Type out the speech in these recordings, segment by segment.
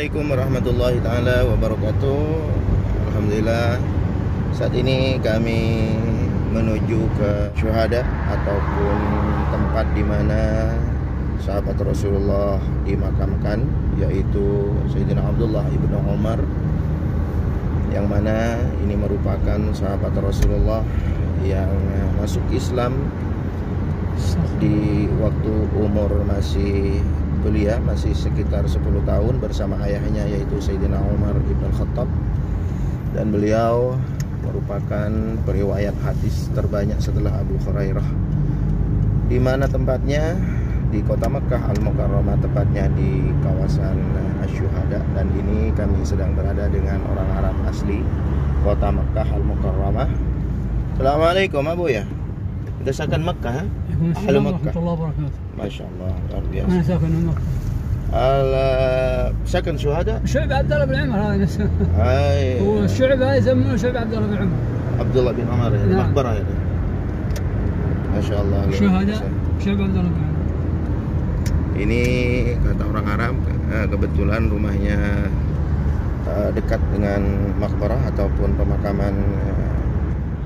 Assalamualaikum warahmatullahi taala wabarakatuh. Alhamdulillah, saat ini kami menuju ke syuhada ataupun tempat di mana sahabat Rasulullah dimakamkan, yaitu Sayyidina Abdullah ibnu Umar, yang mana ini merupakan sahabat Rasulullah yang masuk Islam di waktu umur masih belia, masih sekitar 10 tahun bersama ayahnya, yaitu Sayyidina Umar ibn Khattab. Dan beliau merupakan periwayat hadis terbanyak setelah Abu Hurairah. Di mana tempatnya? Di kota Mekah Al-Mukarramah, tepatnya di kawasan Asy-Syuhada. Dan ini kami sedang berada dengan orang Arab asli kota Mekah Al-Mukarramah. Assalamualaikum Abu ya. Desakan Mekah, Ahli Mekah. Masya Allah, luar biasa. أنا ساكن في مكة. سكن شهداء؟ شعب عبد الله بن عمر هذا نفسه. أي. هو الشعب هذا يسمونه شعب عبد الله بن عمر. عبد الله بن عمر يعني. نعم. مقبرة يعني. ما شاء الله. شهداء شعب عبد الله بن عمر. Ini kata orang Arab, kebetulan rumahnya dekat dengan makbarah ataupun pemakaman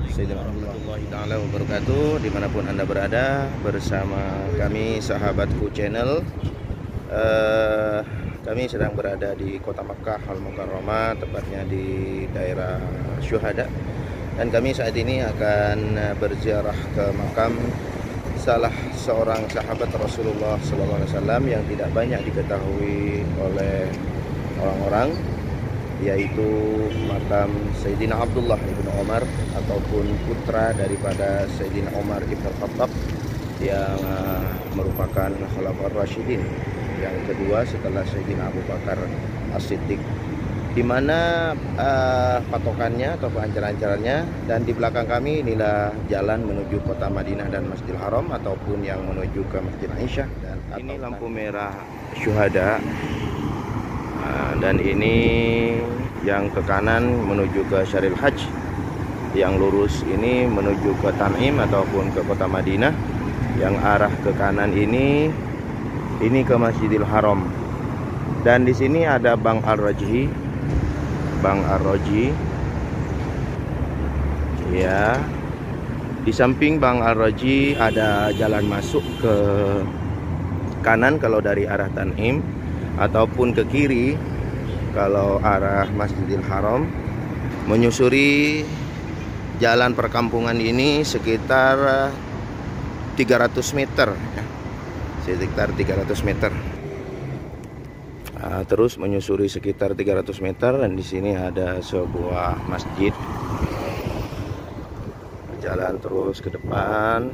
Sayyidina Warahmatullahi Ta'ala wabarakatuh. Dimanapun Anda berada, bersama kami Sahabatku Channel. Kami sedang berada di kota Makkah Al-Mukarramah, tepatnya di daerah Syuhada. Dan kami saat ini akan berziarah ke makam salah seorang sahabat Rasulullah SAW yang tidak banyak diketahui oleh orang-orang, yaitu makam Sayyidina Abdullah ibn Umar ataupun putra daripada Sayyidina Umar ibn Khattab yang merupakan Khalifah Rasyidin yang kedua setelah Sayyidina Abu Bakar As-Siddiq, di mana patokannya atau ancar-ancarannya. Dan di belakang kami inilah jalan menuju kota Madinah dan Masjidil Haram ataupun yang menuju ke Masjid Aisyah. Dan ini lampu merah Syuhada. Dan ini yang ke kanan menuju ke Syaril Hajj, yang lurus ini menuju ke Tan'im ataupun ke kota Madinah. Yang arah ke kanan ini ke Masjidil Haram. Dan di sini ada Bang Ar-Rajhi, Bang Ar-Rajhi. Ya. Di samping Bang Ar-Rajhi ada jalan masuk ke kanan kalau dari arah Tan'im, ataupun ke kiri kalau arah Masjidil Haram. Menyusuri jalan perkampungan ini sekitar 300 meter ya. Sekitar 300 meter. Terus menyusuri sekitar 300 meter dan di sini ada sebuah masjid. Jalan terus ke depan.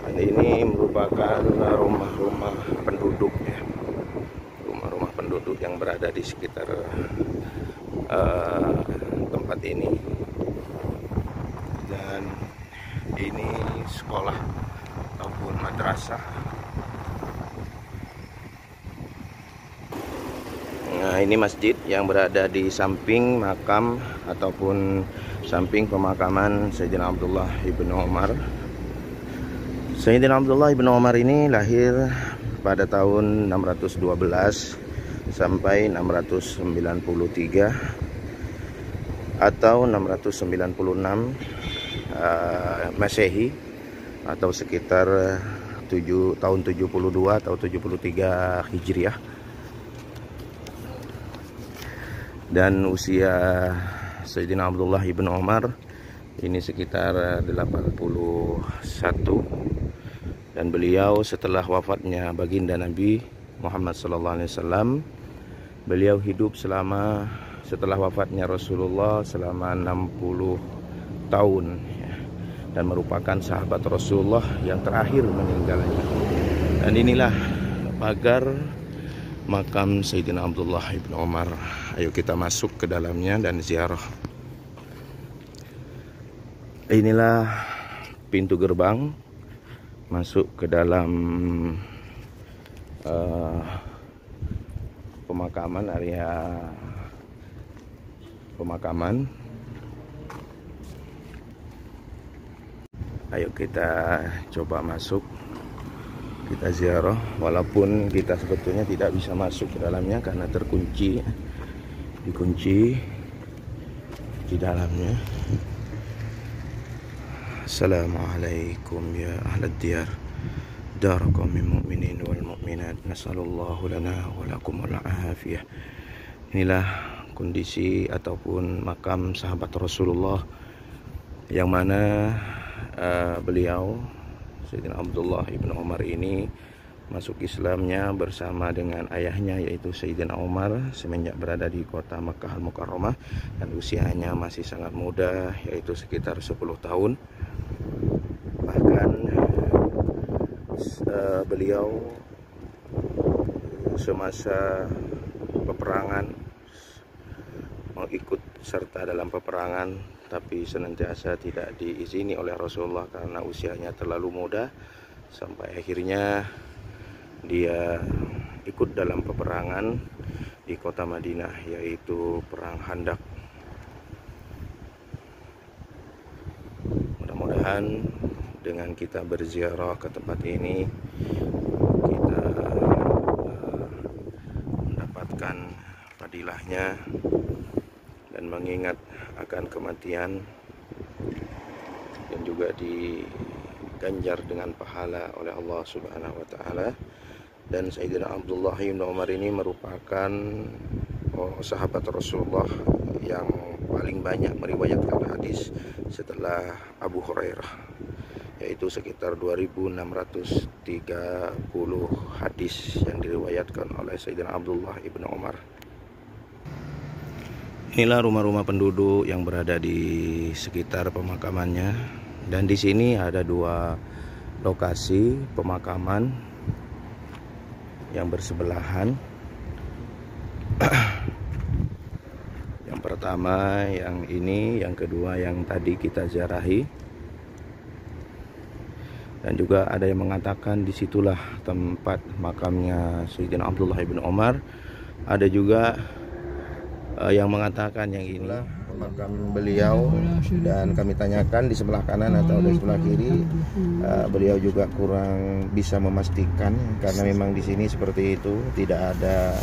Dan ini merupakan rumah-rumah penduduk ya. Rumah-rumah penduduk yang berada di sekitar tempat ini. Dan ini sekolah ataupun madrasah. Nah, ini masjid yang berada di samping makam ataupun samping pemakaman Sayyidina Abdullah ibnu Umar. Sayyidina Abdullah ibnu Umar ini lahir pada tahun 612 sampai 693 atau 696 Masehi, atau sekitar tahun 72 atau 73 Hijriah. Dan usia Sayyidina Abdullah ibnu Umar ini sekitar 81. Dan beliau setelah wafatnya baginda Nabi Muhammad SAW, beliau hidup setelah wafatnya Rasulullah selama 60 tahun ya, dan merupakan sahabat Rasulullah yang terakhir meninggalnya. Dan inilah pagar makam Sayyidina Abdullah ibnu Umar. Ayo kita masuk ke dalamnya dan ziarah. Inilah pintu gerbang masuk ke dalam pemakaman, area pemakaman. Ayo kita coba masuk. kita ziarah, walaupun kita sebetulnya tidak bisa masuk ke dalamnya karena terkunci, dikunci di dalamnya. Assalamualaikum ya ahlad diyar, darakum min mu'minin wal mu'minat, nasallallahu lana wa lakum wal afiyah. Inilah kondisi ataupun makam sahabat Rasulullah yang mana beliau Sayyidina Abdullah ibn Umar ini masuk Islamnya bersama dengan ayahnya, yaitu Sayyidina Umar, semenjak berada di kota Makkah Al-Mukarramah, dan usianya masih sangat muda, yaitu sekitar 10 tahun. Bahkan beliau semasa peperangan mau ikut serta dalam peperangan, tapi senantiasa tidak diizini oleh Rasulullah karena usianya terlalu muda, sampai akhirnya dia ikut dalam peperangan di kota Madinah, yaitu perang Khandaq. Mudah-mudahan dengan kita berziarah ke tempat ini, kita mendapatkan fadilahnya dan mengingat akan kematian, dan juga diganjar dengan pahala oleh Allah Subhanahu wa taala. Dan Sayyidina Abdullah bin Umar ini merupakan sahabat Rasulullah yang paling banyak meriwayatkan hadis setelah Abu Hurairah, yaitu sekitar 2630 hadis yang diriwayatkan oleh Sayyidina Abdullah bin Umar. Inilah rumah-rumah penduduk yang berada di sekitar pemakamannya, dan di sini ada 2 lokasi pemakaman yang bersebelahan. Yang pertama yang ini, yang kedua yang tadi kita ziarahi. Dan juga ada yang mengatakan disitulah tempat makamnya Sayyidina Abdullah bin Umar. Ada juga yang mengatakan yang inilah makam beliau, dan kami tanyakan di sebelah kanan atau di sebelah kiri, beliau juga kurang bisa memastikan karena memang di sini seperti itu, tidak ada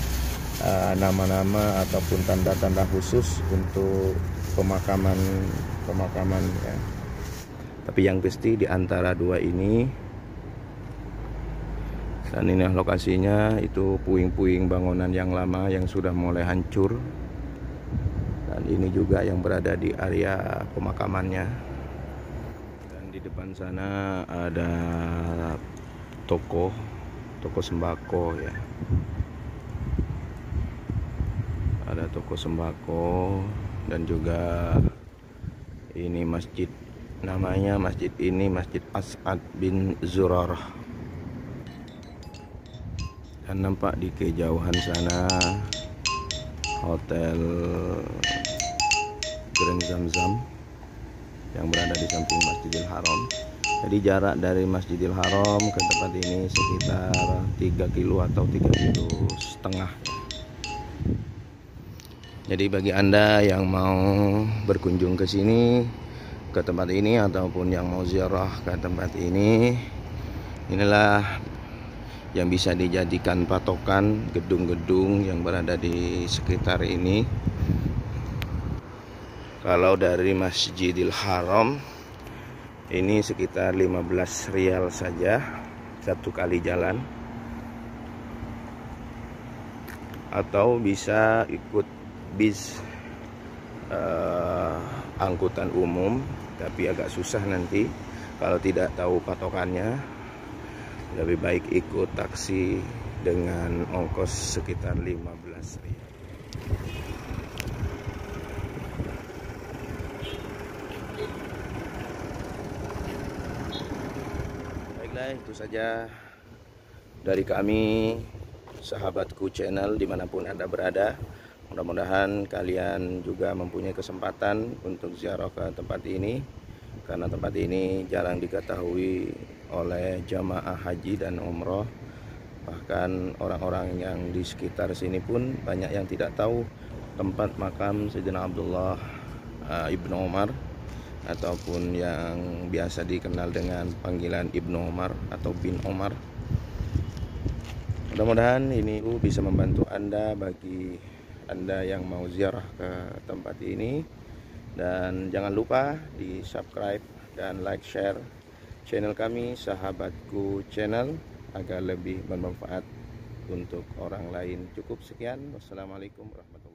nama-nama ataupun tanda-tanda khusus untuk pemakaman ya. Tapi yang pasti di antara 2 ini, dan ini lokasinya, itu puing-puing bangunan yang lama yang sudah mulai hancur. Dan ini juga yang berada di area pemakamannya. Dan di depan sana ada toko sembako ya. Ada toko sembako, dan juga ini masjid. Namanya masjid ini Masjid As'ad bin Zurarah. Dan nampak di kejauhan sana Hotel Grand Zamzam yang berada di samping Masjidil Haram. Jadi jarak dari Masjidil Haram ke tempat ini sekitar 3 kilo atau 3,5 kilo. Jadi bagi Anda yang mau berkunjung ke sini, ke tempat ini, ataupun yang mau ziarah ke tempat ini, inilah yang bisa dijadikan patokan gedung-gedung yang berada di sekitar ini. Kalau dari Masjidil Haram ini sekitar 15 rial saja 1 kali jalan, atau bisa ikut bis angkutan umum, tapi agak susah nanti kalau tidak tahu patokannya. Lebih baik ikut taksi dengan ongkos sekitar 15 rial. Baiklah, itu saja dari kami, Sahabatku Channel, dimanapun Anda berada. Mudah-mudahan kalian juga mempunyai kesempatan untuk ziarah ke tempat ini, karena tempat ini jarang diketahui oleh jamaah haji dan umroh. Bahkan orang-orang yang di sekitar sini pun banyak yang tidak tahu tempat makam Sayyidina Abdullah ibn Umar, ataupun yang biasa dikenal dengan panggilan Ibnu Umar atau bin Umar. Mudah-mudahan ini bisa membantu Anda bagi Anda yang mau ziarah ke tempat ini. Dan jangan lupa di subscribe dan like share channel kami Sahabatku Channel agar lebih bermanfaat untuk orang lain. Cukup sekian. Wassalamualaikum warahmatullahi wabarakatuh.